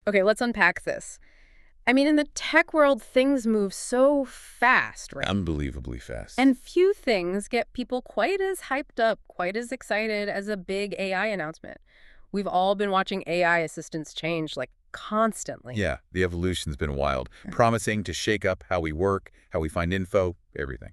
Okay, let's unpack this. I mean, in the tech world, things move so fast, right? Unbelievably fast. And few things get people quite as hyped up, quite as excited as a big AI announcement. We've all been watching AI assistants change, like, constantly. Yeah, the evolution's been wild, promising to shake up how we work, how we find info, everything.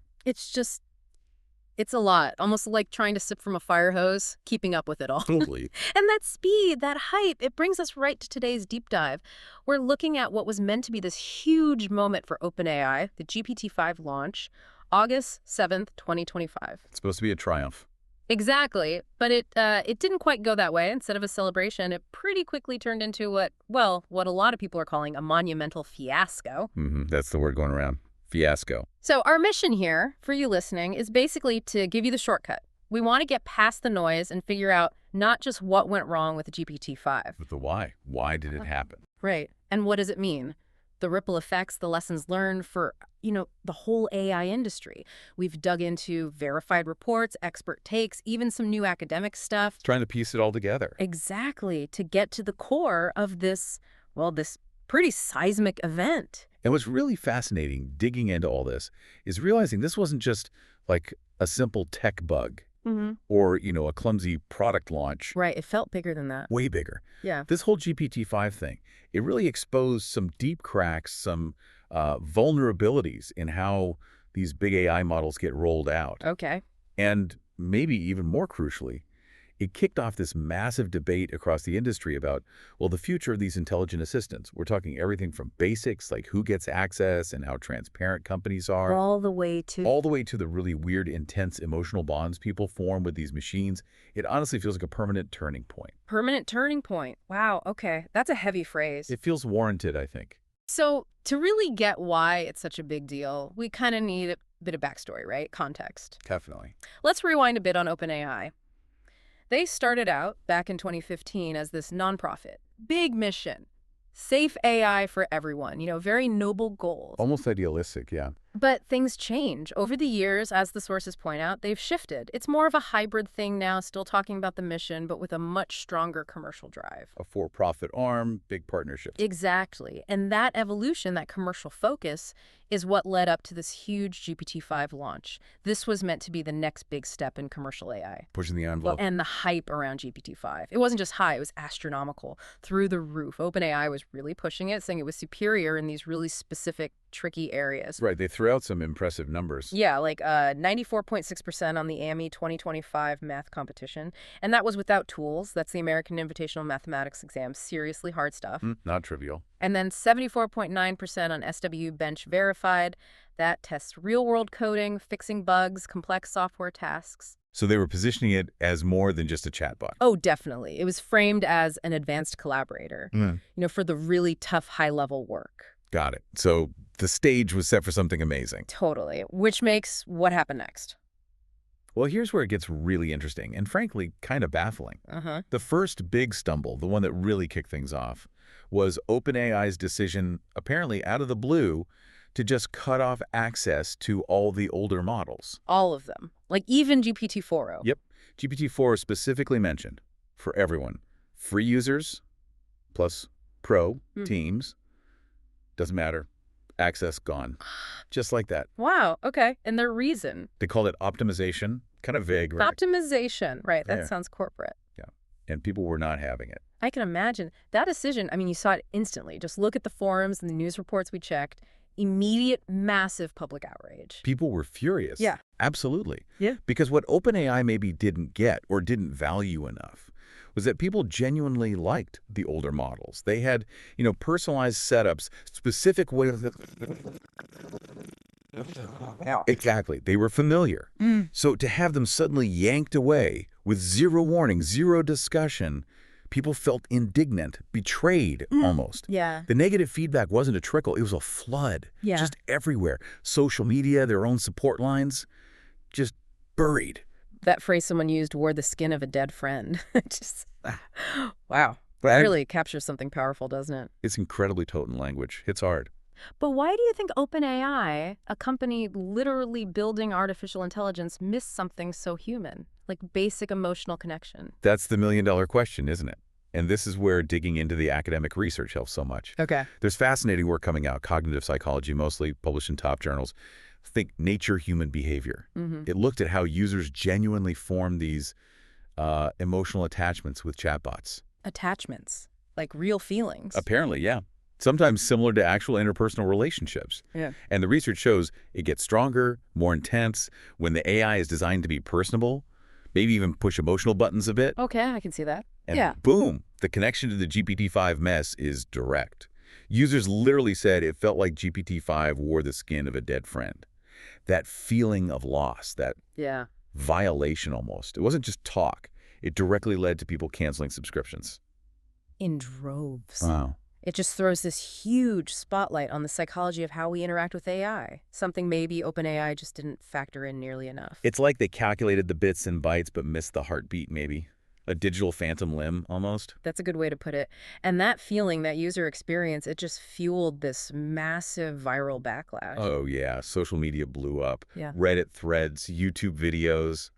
It's a lot, almost like trying to sip from a fire hose, keeping up with it all. Totally. And that speed, that hype, it brings us right to today's deep dive. We're looking at what was meant to be this huge moment for OpenAI, the GPT-5 launch, August 7th, 2025. It's supposed to be a triumph. Exactly, but it didn't quite go that way. Instead of a celebration, it pretty quickly turned into what a lot of people are calling a monumental fiasco. That's the word going around. Fiasco. So our mission here, for you listening, is basically to give you the shortcut. We want to get past the noise and figure out not just what went wrong with the GPT-5. But the why. Why did it happen? Right. And what does it mean? The ripple effects, the lessons learned for, the whole AI industry. We've dug into verified reports, expert takes, even some new academic stuff. Trying to piece it all together. Exactly, to get to the core of this pretty seismic event. And what's really fascinating, digging into all this, is realizing this wasn't just like a simple tech bug or, a clumsy product launch. Right, it felt bigger than that. Way bigger. Yeah. This whole GPT-5 thing, it really exposed some deep cracks, some vulnerabilities in how these big AI models get rolled out. Okay. And maybe even more crucially, it kicked off this massive debate across the industry about, the future of these intelligent assistants. We're talking everything from basics, like who gets access and how transparent companies are. All the way to the really weird, intense emotional bonds people form with these machines. It honestly feels like a permanent turning point. Permanent turning point. Wow, okay. That's a heavy phrase. It feels warranted, I think. So to really get why it's such a big deal, we kind of need a bit of backstory, right? Context. Definitely. Let's rewind a bit on OpenAI. They started out back in 2015 as this nonprofit, big mission, safe AI for everyone, very noble goals. Almost idealistic, yeah. But things change. Over the years, as the sources point out, they've shifted. It's more of a hybrid thing now, still talking about the mission, but with a much stronger commercial drive. A for-profit arm, big partnerships. Exactly. And that evolution, that commercial focus, is what led up to this huge GPT-5 launch. This was meant to be the next big step in commercial AI. Pushing the envelope. And the hype around GPT-5. It wasn't just high, it was astronomical, through the roof. OpenAI was really pushing it, saying it was superior in these really specific, tricky areas. Right, they threw out some impressive numbers. Yeah, like 94.6% on the AMI 2025 math competition. And that was without tools. That's the American Invitational Mathematics exam. Seriously hard stuff. Not trivial. And then 74.9% on SW Bench Verified. That tests real-world coding, fixing bugs, complex software tasks. So they were positioning it as more than just a chatbot. Oh, definitely. It was framed as an advanced collaborator, for the really tough high-level work. Got it. So the stage was set for something amazing. Totally. Which makes what happened next. Well, here's where it gets really interesting and, frankly, kind of baffling. The first big stumble, the one that really kicked things off, was OpenAI's decision, apparently out of the blue, to just cut off access to all the older models. All of them. Like even GPT-4o. Yep. GPT-4 specifically mentioned for everyone. Free users plus pro teams. Doesn't matter. Access gone. Just like that. Wow. Okay. And their reason? They called it optimization. Kind of vague, right? Optimization. Right. That sounds corporate. Yeah. And people were not having it. I can imagine. That decision, you saw it instantly. Just look at the forums and the news reports we checked. Immediate, massive public outrage. People were furious. Yeah. Absolutely. Yeah. Because what OpenAI maybe didn't get or didn't value enough was that people genuinely liked the older models. They had, personalized setups, specific ways. Exactly. They were familiar. So to have them suddenly yanked away with zero warning, zero discussion, people felt indignant, betrayed almost. Yeah. The negative feedback wasn't a trickle. It was a flood. Yeah. Just everywhere. Social media, their own support lines, just buried. That phrase someone used, wore the skin of a dead friend. Wow. That really captures something powerful, doesn't it? It's incredibly potent language. It's hard. But why do you think OpenAI, a company literally building artificial intelligence, missed something so human, like basic emotional connection? That's the million-dollar question, isn't it? And this is where digging into the academic research helps so much. Okay. There's fascinating work coming out, cognitive psychology mostly, published in top journals. Think Nature Human Behavior. It looked at how users genuinely form these emotional attachments with chatbots. Attachments, like real feelings. Apparently, yeah. Sometimes similar to actual interpersonal relationships. Yeah. And the research shows it gets stronger, more intense, when the AI is designed to be personable, maybe even push emotional buttons a bit. Okay, I can see that. And yeah. boom, the connection to the GPT-5 mess is direct. Users literally said it felt like GPT-5 wore the skin of a dead friend. That feeling of loss, that Yeah. violation almost. It wasn't just talk. It directly led to people canceling subscriptions. In droves. Wow. It just throws this huge spotlight on the psychology of how we interact with AI, something maybe OpenAI just didn't factor in nearly enough. It's like they calculated the bits and bytes but missed the heartbeat, maybe. A digital phantom limb, almost. That's a good way to put it. And that feeling, that user experience, it just fueled this massive viral backlash. Oh, yeah. Social media blew up. Yeah. Reddit threads, YouTube videos,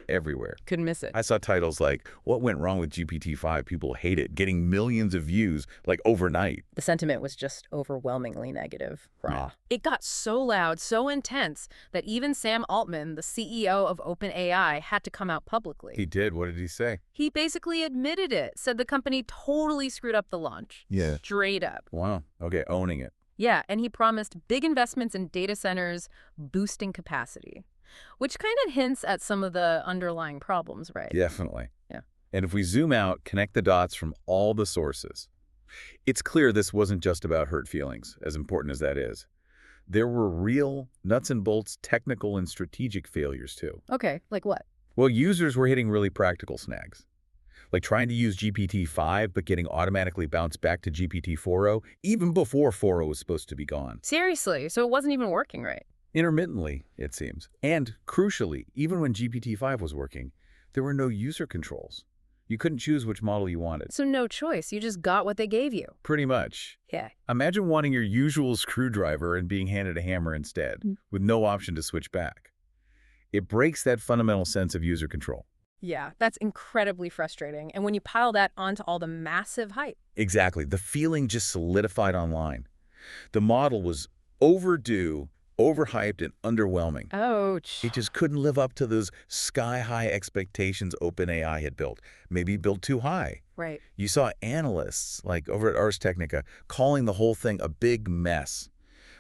everywhere. Couldn't miss it. I saw titles like, "What went wrong with GPT-5? People hate it," getting millions of views, like overnight. The sentiment was just overwhelmingly negative. Raw. Yeah. It got so loud, so intense, that even Sam Altman, the CEO of OpenAI, had to come out publicly. He did. What did he say? He basically admitted it, said the company totally screwed up the launch. Yeah. Straight up. Wow. Okay, owning it. Yeah, and he promised big investments in data centers, boosting capacity, which kind of hints at some of the underlying problems, right? Definitely. Yeah. And if we zoom out, connect the dots from all the sources, it's clear this wasn't just about hurt feelings, as important as that is. There were real, nuts and bolts, technical and strategic failures, too. Okay, like what? Well, users were hitting really practical snags, like trying to use GPT-5 but getting automatically bounced back to GPT-4o, even before 4o was supposed to be gone. Seriously, so it wasn't even working right? Intermittently, it seems. And crucially, even when GPT-5 was working, there were no user controls. You couldn't choose which model you wanted. So no choice, you just got what they gave you. Pretty much. Yeah. Imagine wanting your usual screwdriver and being handed a hammer instead, with no option to switch back. It breaks that fundamental sense of user control. Yeah, that's incredibly frustrating. And when you pile that onto all the massive hype. Exactly. The feeling just solidified online. The model was overdue, overhyped, and underwhelming. Ouch. It just couldn't live up to those sky-high expectations OpenAI had built. Maybe built too high. Right. You saw analysts, like over at Ars Technica, calling the whole thing a big mess,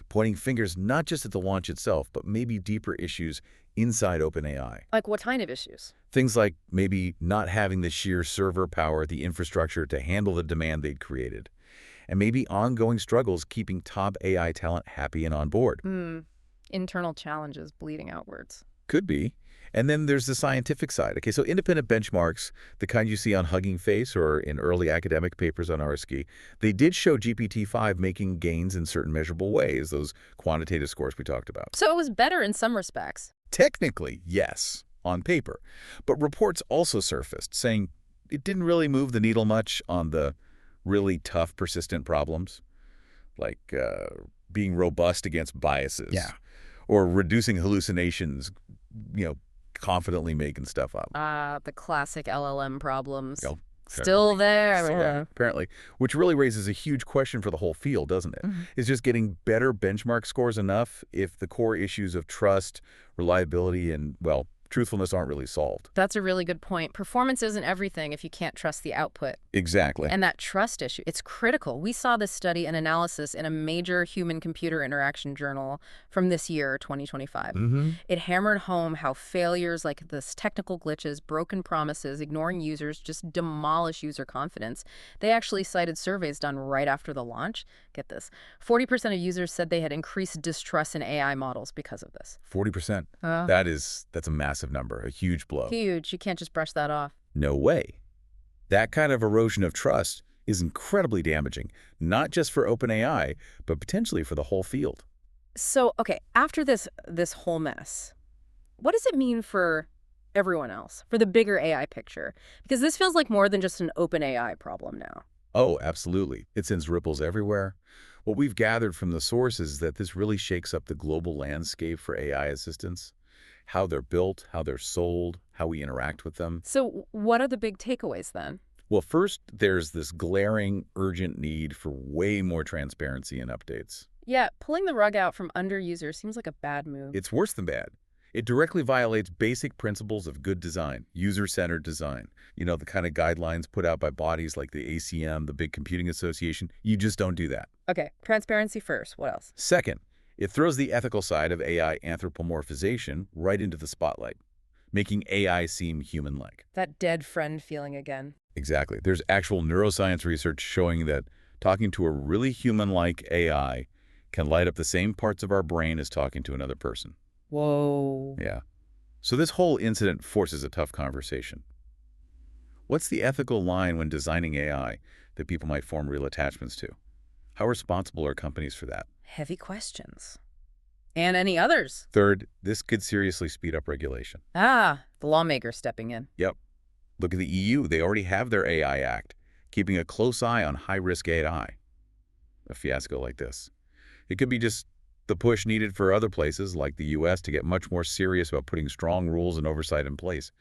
pointing fingers not just at the launch itself, but maybe deeper issues inside OpenAI. Like what kind of issues? Things like maybe not having the sheer server power, the infrastructure to handle the demand they'd created, and maybe ongoing struggles keeping top AI talent happy and on board. Internal challenges bleeding outwards. Could be. And then there's the scientific side. Okay, so independent benchmarks, the kind you see on Hugging Face or in early academic papers on RSKI, they did show GPT-5 making gains in certain measurable ways, those quantitative scores we talked about. So it was better in some respects. Technically, yes, on paper. But reports also surfaced saying it didn't really move the needle much on the really tough, persistent problems, like being robust against biases. Yeah. Or reducing hallucinations, confidently making stuff up. The classic LLM problems. Oh, Still there. Yeah, apparently. Which really raises a huge question for the whole field, doesn't it? Is just getting better benchmark scores enough if the core issues of trust, reliability, and, well, truthfulness aren't really solved? That's a really good point. Performance isn't everything if you can't trust the output. Exactly. And that trust issue, it's critical. We saw this study and analysis in a major human-computer interaction journal from this year, 2025. It hammered home how failures like this technical glitches, broken promises, ignoring users just demolish user confidence. They actually cited surveys done right after the launch. Get this. 40% of users said they had increased distrust in AI models because of this. 40%. That's a massive number, a huge blow. Huge. You can't just brush that off. No way. That kind of erosion of trust is incredibly damaging, not just for OpenAI, but potentially for the whole field. So, okay, after this whole mess, what does it mean for everyone else, for the bigger AI picture? Because this feels like more than just an OpenAI problem now. Oh, absolutely. It sends ripples everywhere. What we've gathered from the sources is that this really shakes up the global landscape for AI assistants. How they're built, how they're sold, how we interact with them. So what are the big takeaways then? Well, first, there's this glaring, urgent need for way more transparency in updates. Yeah, pulling the rug out from under users seems like a bad move. It's worse than bad. It directly violates basic principles of good design, user-centered design. You know, the kind of guidelines put out by bodies like the ACM, the Big Computing Association. You just don't do that. Okay, transparency first. What else? Second, it throws the ethical side of AI anthropomorphization right into the spotlight, making AI seem human-like. That dead friend feeling again. Exactly. There's actual neuroscience research showing that talking to a really human-like AI can light up the same parts of our brain as talking to another person. Whoa. Yeah. So this whole incident forces a tough conversation. What's the ethical line when designing AI that people might form real attachments to? How responsible are companies for that? Heavy questions. And any others? Third, this could seriously speed up regulation. Ah, the lawmaker stepping in. Yep. Look at the EU. They already have their AI Act, keeping a close eye on high-risk AI. A fiasco like this. It could be just the push needed for other places, like the U.S., to get much more serious about putting strong rules and oversight in place.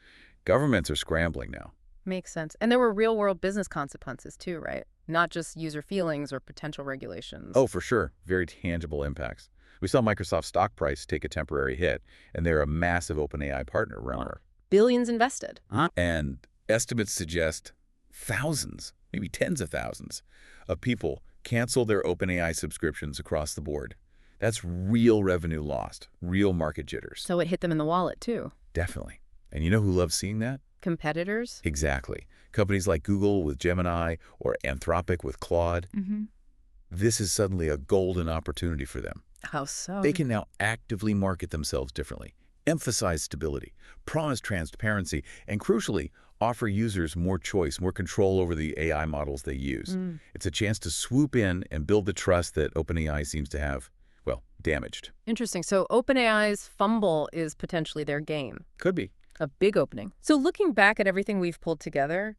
Governments are scrambling now. Makes sense. And there were real-world business consequences too, right? Not just user feelings or potential regulations. Oh, for sure. Very tangible impacts. We saw Microsoft's stock price take a temporary hit, and they're a massive OpenAI partner, remember? Billions invested. And estimates suggest thousands, maybe tens of thousands, of people cancel their OpenAI subscriptions across the board. That's real revenue lost, real market jitters. So it hit them in the wallet too. Definitely. And you know who loves seeing that? Competitors? Exactly. Companies like Google with Gemini or Anthropic with Claude. This is suddenly a golden opportunity for them. How so? They can now actively market themselves differently, emphasize stability, promise transparency, and crucially, offer users more choice, more control over the AI models they use. It's a chance to swoop in and build the trust that OpenAI seems to have, well, damaged. Interesting. So OpenAI's fumble is potentially their game. Could be. A big opening. So looking back at everything we've pulled together,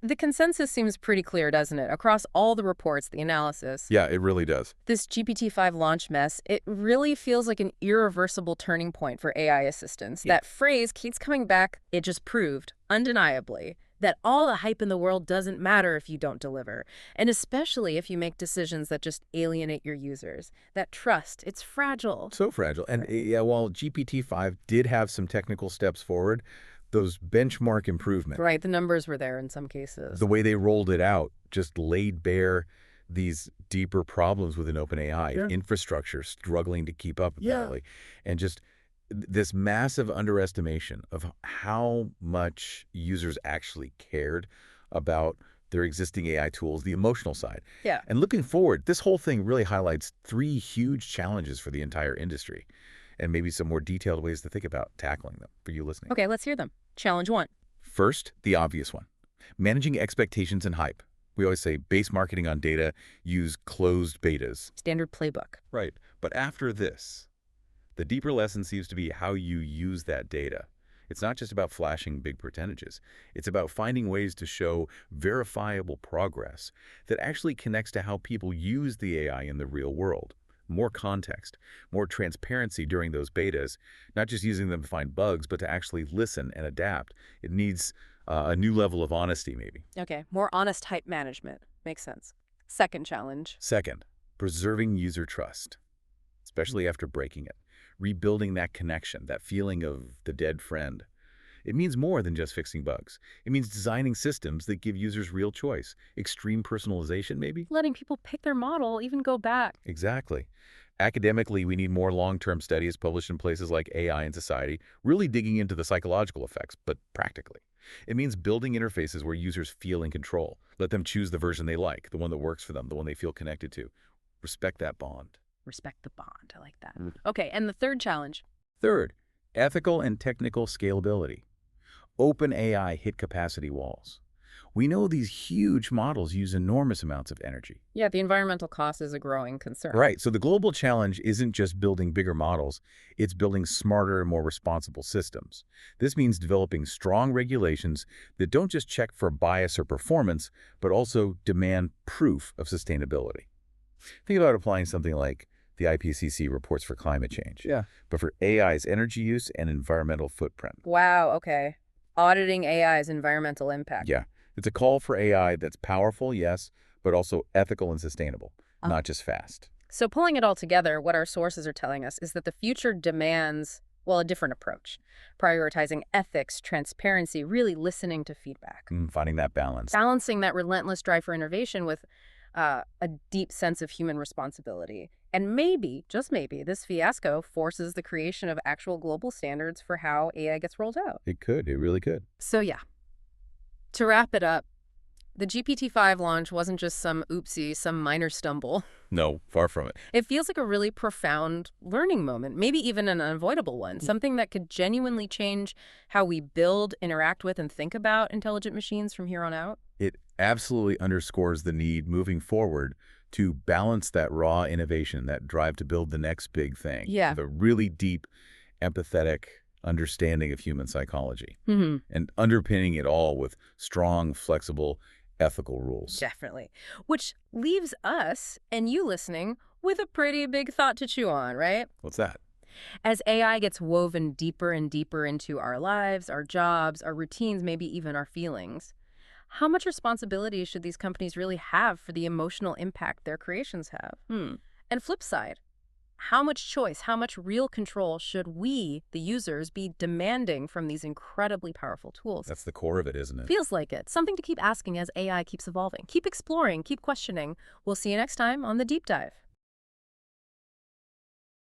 the consensus seems pretty clear, doesn't it? Across all the reports, the analysis. Yeah, it really does. This GPT-5 launch mess, it really feels like an irreversible turning point for AI assistants. Yeah. That phrase keeps coming back. It just proved, undeniably, that all the hype in the world doesn't matter if you don't deliver. And especially if you make decisions that just alienate your users. That trust, it's fragile. So fragile. And yeah, while GPT-5 did have some technical steps forward, those benchmark improvements, Right, the numbers were there in some cases. the way they rolled it out just laid bare these deeper problems within OpenAI, infrastructure struggling to keep up, apparently, and just this massive underestimation of how much users actually cared about their existing AI tools, the emotional side. Yeah. And looking forward, this whole thing really highlights three huge challenges for the entire industry and maybe some more detailed ways to think about tackling them for you listening. Okay, let's hear them. Challenge 1. First, the obvious one, managing expectations and hype. We always say base marketing on data, use closed betas. Standard playbook. Right. But after this, the deeper lesson seems to be how you use that data. It's not just about flashing big percentages. It's about finding ways to show verifiable progress that actually connects to how people use the AI in the real world. More context, more transparency during those betas, not just using them to find bugs, but to actually listen and adapt. It needs a new level of honesty, maybe. Okay, more honest hype management. Makes sense. Second challenge. Second, preserving user trust, especially after breaking it. Rebuilding that connection, that feeling of the dead friend. It means more than just fixing bugs. It means designing systems that give users real choice. Extreme personalization, maybe? Letting people pick their model, even go back. Exactly. Academically, we need more long-term studies published in places like AI and Society, really digging into the psychological effects, but practically. It means building interfaces where users feel in control. Let them choose the version they like, the one that works for them, the one they feel connected to. Respect that bond. Respect the bond. I like that. Okay, and the third challenge. Third, ethical and technical scalability. OpenAI hit capacity walls. We know these huge models use enormous amounts of energy. Yeah, the environmental cost is a growing concern. Right, so the global challenge isn't just building bigger models, it's building smarter and more responsible systems. This means developing strong regulations that don't just check for bias or performance, but also demand proof of sustainability. Think about applying something like the IPCC reports for climate change, but for AI's energy use and environmental footprint. Wow, okay. Auditing AI's environmental impact. Yeah, It's a call for AI that's powerful, yes, but also ethical and sustainable, not just fast. So pulling it all together, what our sources are telling us is that the future demands, well, a different approach, prioritizing ethics, transparency, really listening to feedback. Finding that balance. Balancing that relentless drive for innovation with a deep sense of human responsibility. And maybe, just maybe, this fiasco forces the creation of actual global standards for how AI gets rolled out. It could. It really could. So yeah, to wrap it up, the GPT-5 launch wasn't just some oopsie, some minor stumble. No, far from it. It feels like a really profound learning moment, maybe even an unavoidable one, something that could genuinely change how we build, interact with, and think about intelligent machines from here on out. It absolutely underscores the need moving forward to balance that raw innovation, that drive to build the next big thing. Yeah. With a really deep, empathetic understanding of human psychology. And underpinning it all with strong, flexible, ethical rules. Definitely. Which leaves us, and you listening, with a pretty big thought to chew on, right? What's that? As AI gets woven deeper and deeper into our lives, our jobs, our routines, maybe even our feelings, how much responsibility should these companies really have for the emotional impact their creations have? And flip side, how much choice, how much real control should we, the users, be demanding from these incredibly powerful tools? That's the core of it, isn't it? Feels like it. Something to keep asking as AI keeps evolving. Keep exploring, keep questioning. We'll see you next time on The Deep Dive.